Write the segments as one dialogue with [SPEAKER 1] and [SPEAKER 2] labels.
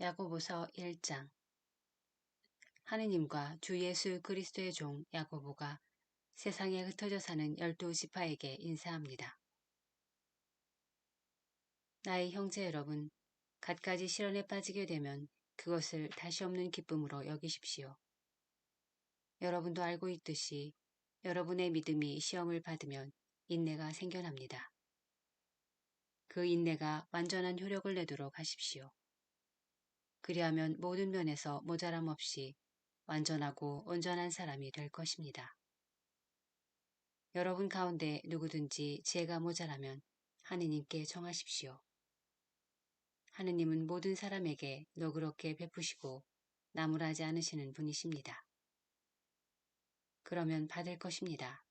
[SPEAKER 1] 야고보서 1장. 하느님과 주 예수 그리스도의 종 야고보가 세상에 흩어져 사는 12지파에게 인사합니다. 나의 형제 여러분, 갖가지 시련에 빠지게 되면 그것을 다시 없는 기쁨으로 여기십시오. 여러분도 알고 있듯이 여러분의 믿음이 시험을 받으면 인내가 생겨납니다. 그 인내가 완전한 효력을 내도록 하십시오. 그리하면 모든 면에서 모자람 없이 완전하고 온전한 사람이 될 것입니다. 여러분 가운데 누구든지 지혜가 모자라면 하느님께 청하십시오. 하느님은 모든 사람에게 너그럽게 베푸시고 나무라지 않으시는 분이십니다. 그러면 받을 것입니다.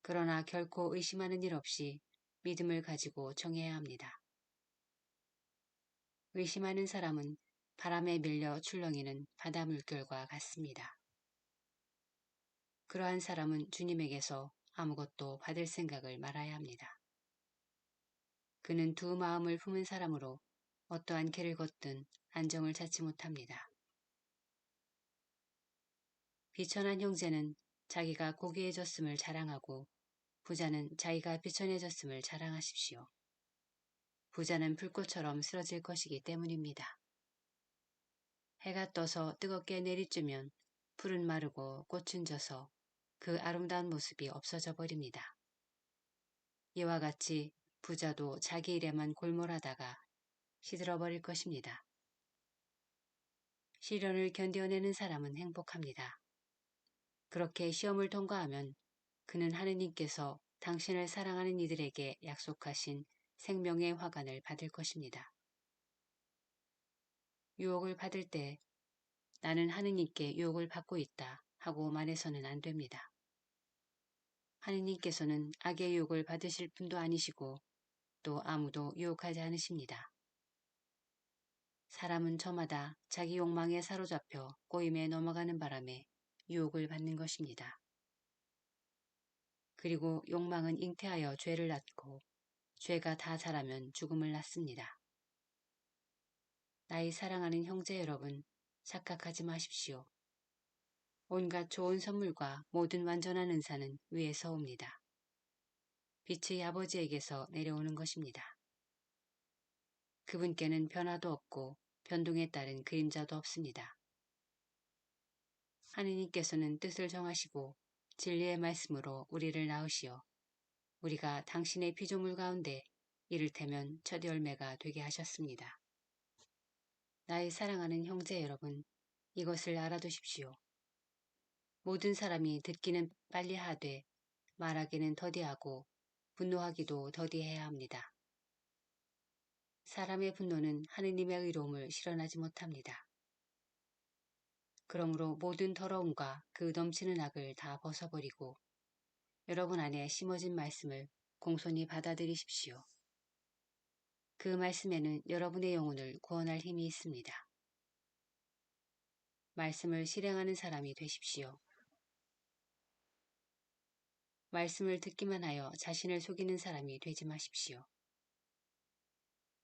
[SPEAKER 1] 그러나 결코 의심하는 일 없이 믿음을 가지고 청해야 합니다. 의심하는 사람은 바람에 밀려 출렁이는 바다 물결과 같습니다. 그러한 사람은 주님에게서 아무것도 받을 생각을 말아야 합니다. 그는 두 마음을 품은 사람으로 어떠한 길을 걷든 안정을 찾지 못합니다. 비천한 형제는 자기가 고귀해졌음을 자랑하고 부자는 자기가 비천해졌음을 자랑하십시오. 부자는 불꽃처럼 쓰러질 것이기 때문입니다. 해가 떠서 뜨겁게 내리쬐면 풀은 마르고 꽃은 져서 그 아름다운 모습이 없어져 버립니다. 이와 같이 부자도 자기 일에만 골몰하다가 시들어버릴 것입니다. 시련을 견뎌내는 사람은 행복합니다. 그렇게 시험을 통과하면 그는 하느님께서 당신을 사랑하는 이들에게 약속하신 생명의 화관을 받을 것입니다. 유혹을 받을 때 나는 하느님께 유혹을 받고 있다 하고 말해서는 안 됩니다. 하느님께서는 악의 유혹을 받으실 분도 아니시고 또 아무도 유혹하지 않으십니다. 사람은 저마다 자기 욕망에 사로잡혀 꼬임에 넘어가는 바람에 유혹을 받는 것입니다. 그리고 욕망은 잉태하여 죄를 낳고 죄가 다 자라면 죽음을 낳습니다. 나의 사랑하는 형제 여러분, 착각하지 마십시오. 온갖 좋은 선물과 모든 완전한 은사는 위에서 옵니다. 빛의 아버지에게서 내려오는 것입니다. 그분께는 변화도 없고 변동에 따른 그림자도 없습니다. 하느님께서는 뜻을 정하시고 진리의 말씀으로 우리를 낳으시어 우리가 당신의 피조물 가운데 이를테면 첫 열매가 되게 하셨습니다. 나의 사랑하는 형제 여러분, 이것을 알아두십시오. 모든 사람이 듣기는 빨리 하되 말하기는 더디하고 분노하기도 더디해야 합니다. 사람의 분노는 하느님의 의로움을 실현하지 못합니다. 그러므로 모든 더러움과 그 넘치는 악을 다 벗어버리고 여러분 안에 심어진 말씀을 공손히 받아들이십시오. 그 말씀에는 여러분의 영혼을 구원할 힘이 있습니다. 말씀을 실행하는 사람이 되십시오. 말씀을 듣기만 하여 자신을 속이는 사람이 되지 마십시오.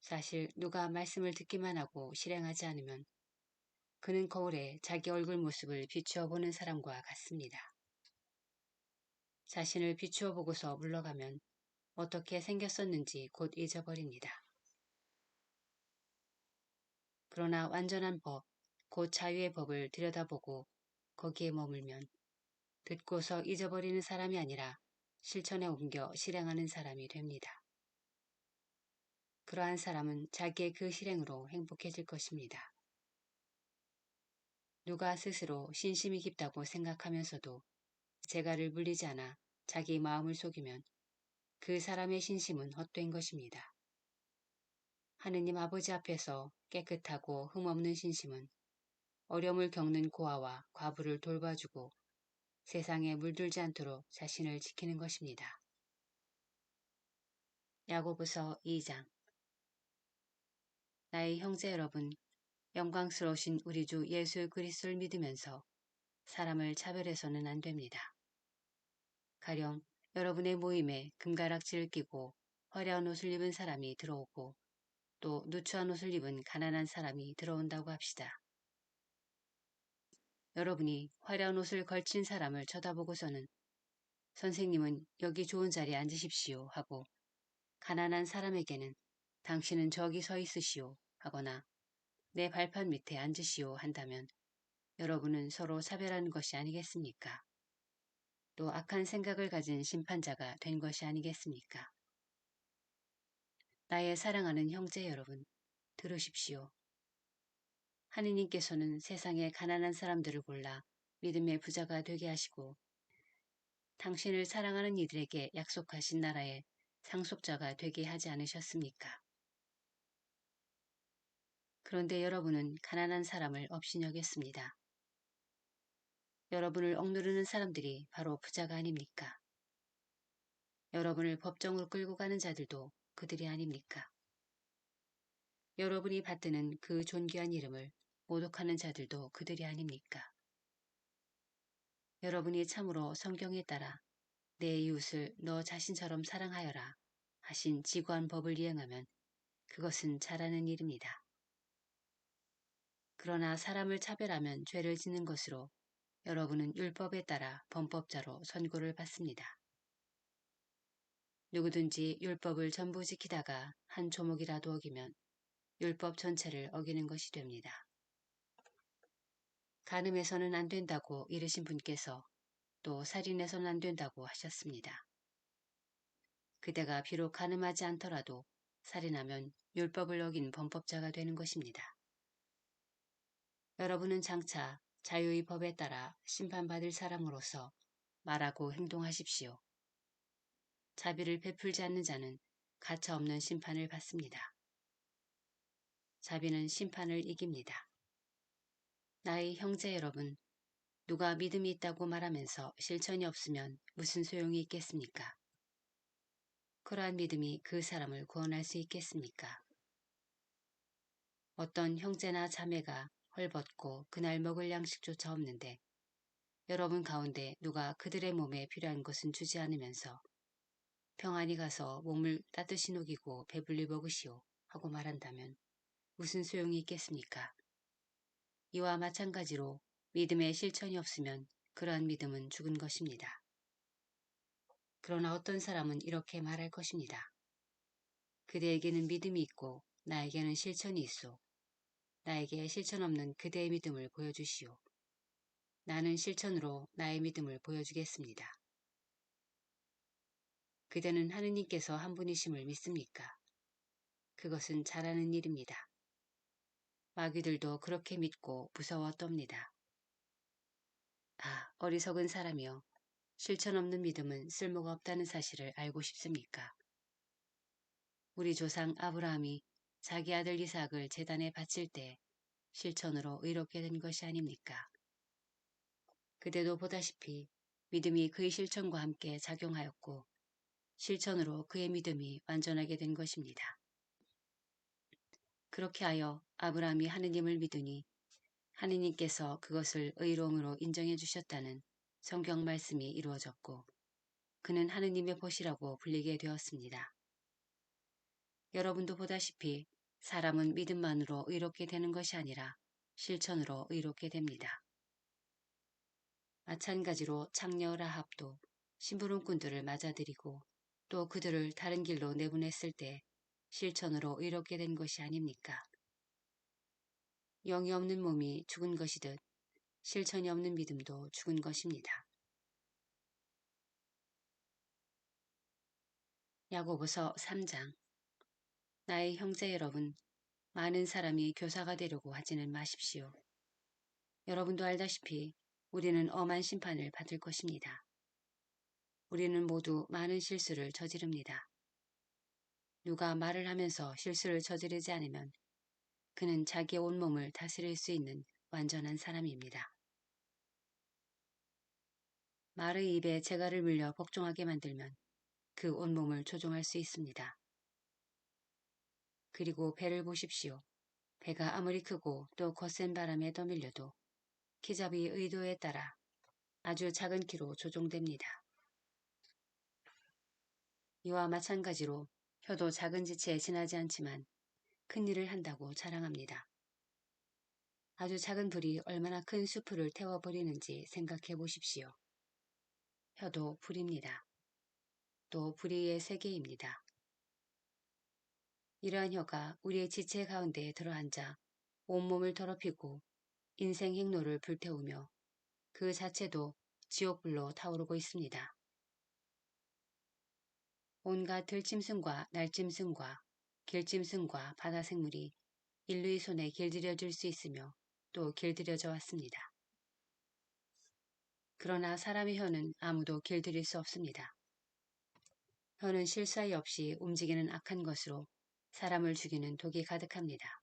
[SPEAKER 1] 사실 누가 말씀을 듣기만 하고 실행하지 않으면 그는 거울에 자기 얼굴 모습을 비추어 보는 사람과 같습니다. 자신을 비추어 보고서 물러가면 어떻게 생겼었는지 곧 잊어버립니다. 그러나 완전한 법, 곧 자유의 법을 들여다보고 거기에 머물면 듣고서 잊어버리는 사람이 아니라 실천에 옮겨 실행하는 사람이 됩니다. 그러한 사람은 자기의 그 실행으로 행복해질 것입니다. 누가 스스로 신심이 깊다고 생각하면서도 재갈을 물리지 않아 자기 마음을 속이면 그 사람의 신심은 헛된 것입니다. 하느님 아버지 앞에서 깨끗하고 흠없는 신심은 어려움을 겪는 고아와 과부를 돌봐주고 세상에 물들지 않도록 자신을 지키는 것입니다. 야고보서 2장. 나의 형제 여러분, 영광스러우신 우리 주 예수 그리스도를 믿으면서 사람을 차별해서는 안 됩니다. 가령 여러분의 모임에 금가락지를 끼고 화려한 옷을 입은 사람이 들어오고 또 누추한 옷을 입은 가난한 사람이 들어온다고 합시다. 여러분이 화려한 옷을 걸친 사람을 쳐다보고서는 선생님은 여기 좋은 자리에 앉으십시오 하고 가난한 사람에게는 당신은 저기 서 있으시오 하거나 내 발판 밑에 앉으시오 한다면 여러분은 서로 차별하는 것이 아니겠습니까? 또 악한 생각을 가진 심판자가 된 것이 아니겠습니까? 나의 사랑하는 형제 여러분, 들으십시오. 하느님께서는 세상의 가난한 사람들을 골라 믿음의 부자가 되게 하시고 당신을 사랑하는 이들에게 약속하신 나라의 상속자가 되게 하지 않으셨습니까? 그런데 여러분은 가난한 사람을 업신여겼습니다. 여러분을 억누르는 사람들이 바로 부자가 아닙니까? 여러분을 법정으로 끌고 가는 자들도 그들이 아닙니까? 여러분이 받드는 그 존귀한 이름을 모독하는 자들도 그들이 아닙니까? 여러분이 참으로 성경에 따라 내 이웃을 너 자신처럼 사랑하여라 하신 지구한 법을 이행하면 그것은 잘하는 일입니다. 그러나 사람을 차별하면 죄를 짓는 것으로 여러분은 율법에 따라 범법자로 선고를 받습니다. 누구든지 율법을 전부 지키다가 한 조목이라도 어기면 율법 전체를 어기는 것이 됩니다. 간음해서는 안 된다고 이르신 분께서 또 살인해서는 안 된다고 하셨습니다. 그대가 비록 간음하지 않더라도 살인하면 율법을 어긴 범법자가 되는 것입니다. 여러분은 장차 자유의 법에 따라 심판받을 사람으로서 말하고 행동하십시오. 자비를 베풀지 않는 자는 가차없는 심판을 받습니다. 자비는 심판을 이깁니다. 나의 형제 여러분, 누가 믿음이 있다고 말하면서 실천이 없으면 무슨 소용이 있겠습니까? 그러한 믿음이 그 사람을 구원할 수 있겠습니까? 어떤 형제나 자매가 헐벗고 그날 먹을 양식조차 없는데 여러분 가운데 누가 그들의 몸에 필요한 것은 주지 않으면서 평안히 가서 몸을 따뜻이 녹이고 배불리 먹으시오 하고 말한다면 무슨 소용이 있겠습니까? 이와 마찬가지로 믿음에 실천이 없으면 그러한 믿음은 죽은 것입니다. 그러나 어떤 사람은 이렇게 말할 것입니다. 그대에게는 믿음이 있고 나에게는 실천이 있소. 나에게 실천 없는 그대의 믿음을 보여주시오. 나는 실천으로 나의 믿음을 보여주겠습니다. 그대는 하느님께서 한 분이심을 믿습니까? 그것은 잘하는 일입니다. 마귀들도 그렇게 믿고 무서워 떱니다. 아, 어리석은 사람이여. 실천 없는 믿음은 쓸모가 없다는 사실을 알고 싶습니까? 우리 조상 아브라함이 자기 아들 이삭을 제단에 바칠 때 실천으로 의롭게 된 것이 아닙니까? 그대도 보다시피 믿음이 그의 실천과 함께 작용하였고 실천으로 그의 믿음이 완전하게 된 것입니다. 그렇게 하여 아브라함이 하느님을 믿으니 하느님께서 그것을 의로움으로 인정해 주셨다는 성경 말씀이 이루어졌고 그는 하느님의 벗이라고 불리게 되었습니다. 여러분도 보다시피 사람은 믿음만으로 의롭게 되는 것이 아니라 실천으로 의롭게 됩니다. 마찬가지로 창녀 라합도 심부름꾼들을 맞아들이고 또 그들을 다른 길로 내보냈을 때 실천으로 의롭게 된 것이 아닙니까? 영이 없는 몸이 죽은 것이듯 실천이 없는 믿음도 죽은 것입니다. 야고보서 3장. 나의 형제 여러분, 많은 사람이 교사가 되려고 하지는 마십시오. 여러분도 알다시피 우리는 엄한 심판을 받을 것입니다. 우리는 모두 많은 실수를 저지릅니다. 누가 말을 하면서 실수를 저지르지 않으면 그는 자기의 온몸을 다스릴 수 있는 완전한 사람입니다. 말의 입에 재갈을 물려 복종하게 만들면 그 온몸을 조종할 수 있습니다. 그리고 배를 보십시오. 배가 아무리 크고 또 거센 바람에 떠밀려도 키잡이의 의도에 따라 아주 작은 키로 조종됩니다. 이와 마찬가지로 혀도 작은 지체에 지나지 않지만 큰일을 한다고 자랑합니다. 아주 작은 불이 얼마나 큰 숲을 태워버리는지 생각해 보십시오. 혀도 불입니다. 또 불의의 세계입니다. 이러한 혀가 우리의 지체 가운데에 들어앉아 온몸을 더럽히고 인생 행로를 불태우며 그 자체도 지옥불로 타오르고 있습니다. 온갖 들짐승과 날짐승과 길짐승과 바다생물이 인류의 손에 길들여질 수 있으며 또 길들여져 왔습니다. 그러나 사람의 혀는 아무도 길들일 수 없습니다. 혀는 실수하이 없이 움직이는 악한 것으로 사람을 죽이는 독이 가득합니다.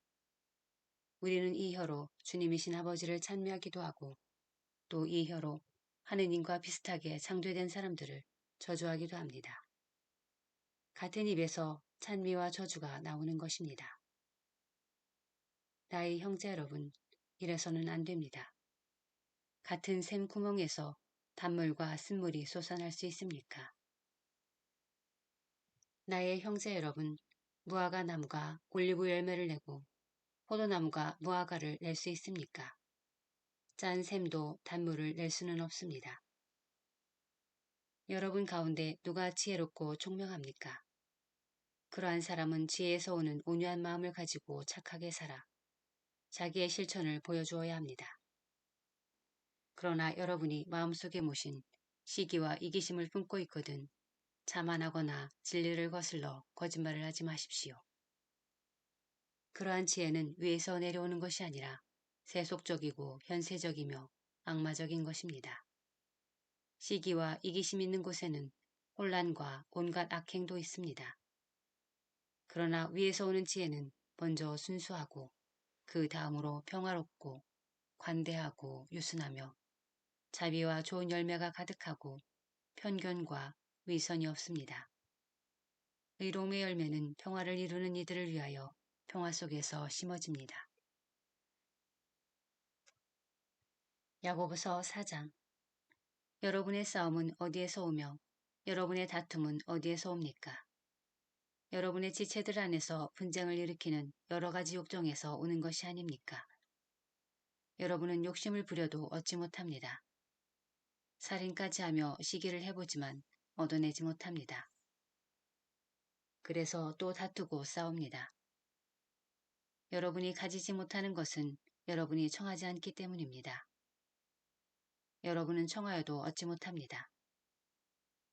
[SPEAKER 1] 우리는 이 혀로 주님이신 아버지를 찬미하기도 하고 또 이 혀로 하느님과 비슷하게 창조된 사람들을 저주하기도 합니다. 같은 입에서 찬미와 저주가 나오는 것입니다. 나의 형제 여러분, 이래서는 안 됩니다. 같은 샘 구멍에서 단물과 쓴물이 솟아날 수 있습니까? 나의 형제 여러분, 무화과 나무가 올리브 열매를 내고 포도나무가 무화과를 낼 수 있습니까? 짠 샘도 단물을 낼 수는 없습니다. 여러분 가운데 누가 지혜롭고 총명합니까? 그러한 사람은 지혜에서 오는 온유한 마음을 가지고 착하게 살아 자기의 실천을 보여주어야 합니다. 그러나 여러분이 마음속에 모신 시기와 이기심을 품고 있거든 자만하거나 진리를 거슬러 거짓말을 하지 마십시오. 그러한 지혜는 위에서 내려오는 것이 아니라 세속적이고 현세적이며 악마적인 것입니다. 시기와 이기심 있는 곳에는 혼란과 온갖 악행도 있습니다. 그러나 위에서 오는 지혜는 먼저 순수하고 그 다음으로 평화롭고 관대하고 유순하며 자비와 좋은 열매가 가득하고 편견과 위선이 없습니다. 의로움의 열매는 평화를 이루는 이들을 위하여 평화 속에서 심어집니다. 야고보서 4장. 여러분의 싸움은 어디에서 오며 여러분의 다툼은 어디에서 옵니까? 여러분의 지체들 안에서 분쟁을 일으키는 여러 가지 욕정에서 오는 것이 아닙니까? 여러분은 욕심을 부려도 얻지 못합니다. 살인까지 하며 시기를 해보지만 얻어내지 못합니다. 그래서 또 다투고 싸웁니다. 여러분이 가지지 못하는 것은 여러분이 청하지 않기 때문입니다. 여러분은 청하여도 얻지 못합니다.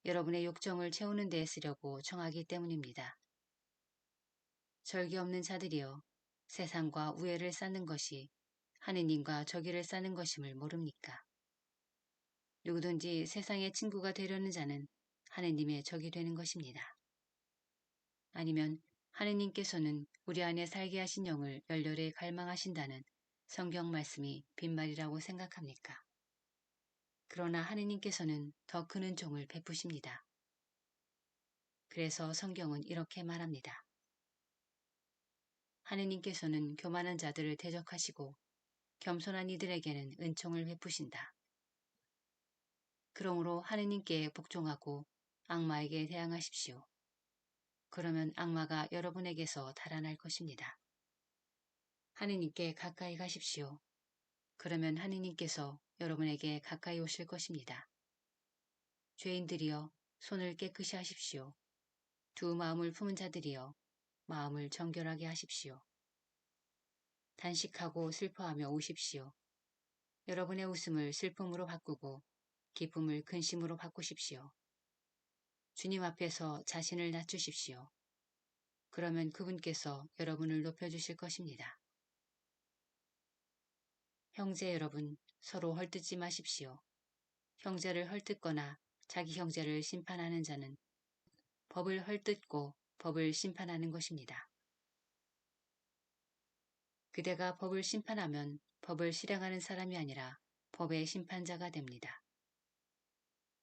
[SPEAKER 1] 여러분의 욕정을 채우는 데에 쓰려고 청하기 때문입니다. 절기 없는 자들이여 세상과 우애를 쌓는 것이 하느님과 저기를 쌓는 것임을 모릅니까? 누구든지 세상의 친구가 되려는 자는 하느님의 적이 되는 것입니다. 아니면 하느님께서는 우리 안에 살게 하신 영을 열렬히 갈망하신다는 성경 말씀이 빈말이라고 생각합니까? 그러나 하느님께서는 더 큰 은총을 베푸십니다. 그래서 성경은 이렇게 말합니다. 하느님께서는 교만한 자들을 대적하시고 겸손한 이들에게는 은총을 베푸신다. 그러므로 하느님께 복종하고 악마에게 대항하십시오. 그러면 악마가 여러분에게서 달아날 것입니다. 하느님께 가까이 가십시오. 그러면 하느님께서 여러분에게 가까이 오실 것입니다. 죄인들이여 손을 깨끗이 하십시오. 두 마음을 품은 자들이여 마음을 정결하게 하십시오. 단식하고 슬퍼하며 우십시오. 여러분의 웃음을 슬픔으로 바꾸고 기쁨을 근심으로 바꾸십시오. 주님 앞에서 자신을 낮추십시오. 그러면 그분께서 여러분을 높여주실 것입니다. 형제 여러분, 서로 헐뜯지 마십시오. 형제를 헐뜯거나 자기 형제를 심판하는 자는 법을 헐뜯고 법을 심판하는 것입니다. 그대가 법을 심판하면 법을 실행하는 사람이 아니라 법의 심판자가 됩니다.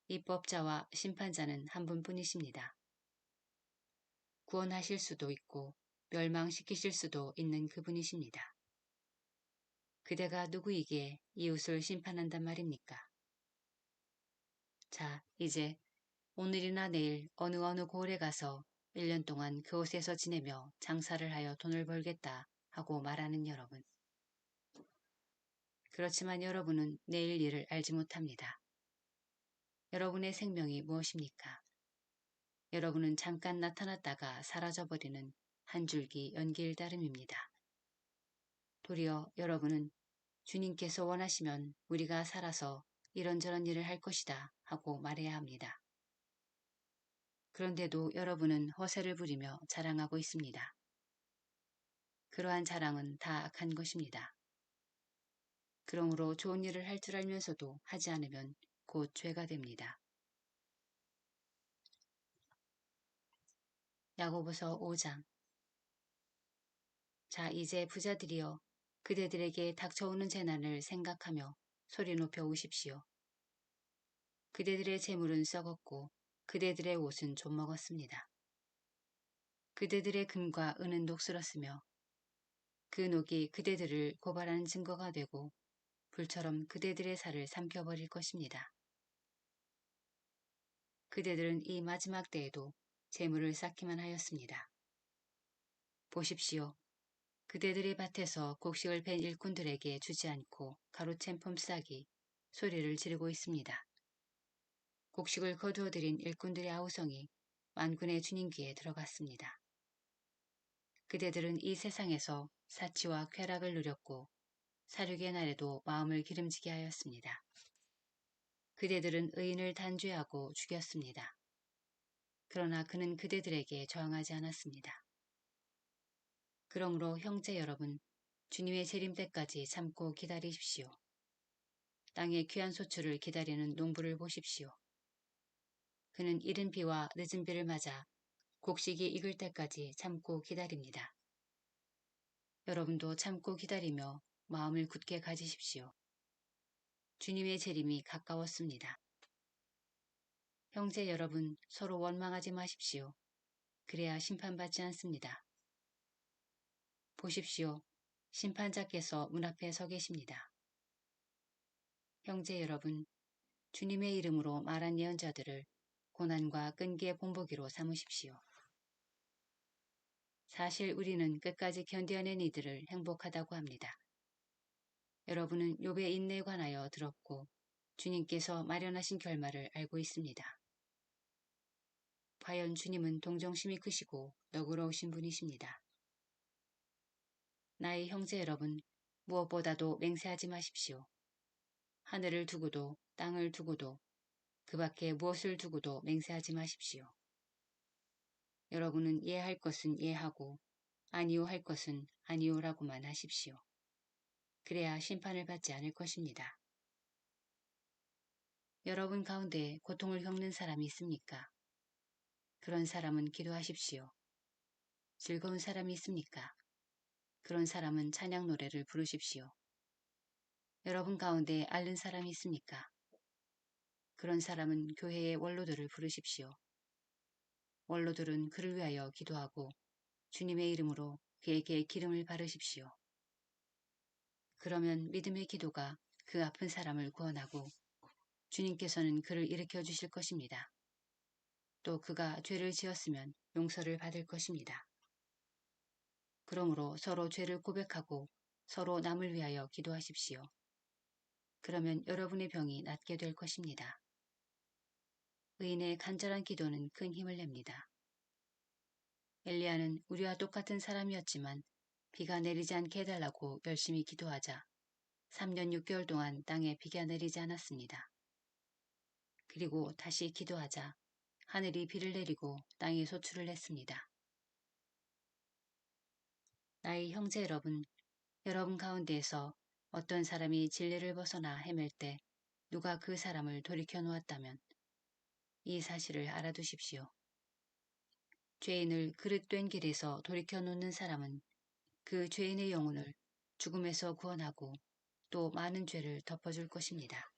[SPEAKER 1] 입법자와 심판자는 한 분뿐이십니다. 구원하실 수도 있고 멸망시키실 수도 있는 그분이십니다. 그대가 누구이기에 이웃을 심판한단 말입니까? 자, 이제 오늘이나 내일 어느 고을에 가서 1년 동안 그곳에서 지내며 장사를 하여 돈을 벌겠다 하고 말하는 여러분. 그렇지만 여러분은 내일 일을 알지 못합니다. 여러분의 생명이 무엇입니까? 여러분은 잠깐 나타났다가 사라져버리는 한 줄기 연기일 따름입니다. 도리어 여러분은 주님께서 원하시면 우리가 살아서 이런저런 일을 할 것이다 하고 말해야 합니다. 그런데도 여러분은 허세를 부리며 자랑하고 있습니다. 그러한 자랑은 다 악한 것입니다. 그러므로 좋은 일을 할 줄 알면서도 하지 않으면 곧 죄가 됩니다. 야고보서 5장. 자, 이제 부자들이여 그대들에게 닥쳐오는 재난을 생각하며 소리 높여 우십시오. 그대들의 재물은 썩었고 그대들의 옷은 좀 먹었습니다. 그대들의 금과 은은 녹슬었으며 그 녹이 그대들을 고발하는 증거가 되고 불처럼 그대들의 살을 삼켜버릴 것입니다. 그대들은 이 마지막 때에도 재물을 쌓기만 하였습니다. 보십시오. 그대들의 밭에서 곡식을 벤 일꾼들에게 주지 않고 가로챈 품삯이 소리를 지르고 있습니다. 곡식을 거두어들인 일꾼들의 아우성이 만군의 주님 귀에 들어갔습니다. 그대들은 이 세상에서 사치와 쾌락을 누렸고 사륙의 날에도 마음을 기름지게 하였습니다. 그대들은 의인을 단죄하고 죽였습니다. 그러나 그는 그대들에게 저항하지 않았습니다. 그러므로 형제 여러분, 주님의 재림 때까지 참고 기다리십시오. 땅의 귀한 소출을 기다리는 농부를 보십시오. 그는 이른 비와 늦은 비를 맞아 곡식이 익을 때까지 참고 기다립니다. 여러분도 참고 기다리며 마음을 굳게 가지십시오. 주님의 재림이 가까웠습니다. 형제 여러분, 서로 원망하지 마십시오. 그래야 심판받지 않습니다. 보십시오. 심판자께서 문 앞에 서 계십니다. 형제 여러분, 주님의 이름으로 말한 예언자들을 고난과 끈기의 본보기로 삼으십시오. 사실 우리는 끝까지 견뎌낸 이들을 행복하다고 합니다. 여러분은 욥의 인내에 관하여 들었고 주님께서 마련하신 결말을 알고 있습니다. 과연 주님은 동정심이 크시고 너그러우신 분이십니다. 나의 형제 여러분, 무엇보다도 맹세하지 마십시오. 하늘을 두고도 땅을 두고도 그 밖에 무엇을 두고도 맹세하지 마십시오. 여러분은 예할 것은 예하고 아니요 할 것은 아니요라고만 하십시오. 그래야 심판을 받지 않을 것입니다. 여러분 가운데 고통을 겪는 사람이 있습니까? 그런 사람은 기도하십시오. 즐거운 사람이 있습니까? 그런 사람은 찬양 노래를 부르십시오. 여러분 가운데 앓는 사람이 있습니까? 그런 사람은 교회의 원로들을 부르십시오. 원로들은 그를 위하여 기도하고 주님의 이름으로 그에게 기름을 바르십시오. 그러면 믿음의 기도가 그 아픈 사람을 구원하고 주님께서는 그를 일으켜 주실 것입니다. 또 그가 죄를 지었으면 용서를 받을 것입니다. 그러므로 서로 죄를 고백하고 서로 남을 위하여 기도하십시오. 그러면 여러분의 병이 낫게 될 것입니다. 의인의 간절한 기도는 큰 힘을 냅니다. 엘리야는 우리와 똑같은 사람이었지만 비가 내리지 않게 해달라고 열심히 기도하자 3년 6개월 동안 땅에 비가 내리지 않았습니다. 그리고 다시 기도하자 하늘이 비를 내리고 땅이 소출을 했습니다. 나의 형제 여러분, 여러분 가운데에서 어떤 사람이 진리를 벗어나 헤맬 때 누가 그 사람을 돌이켜 놓았다면 이 사실을 알아두십시오. 죄인을 그릇된 길에서 돌이켜 놓는 사람은 그 죄인의 영혼을 죽음에서 구원하고 또 많은 죄를 덮어줄 것입니다.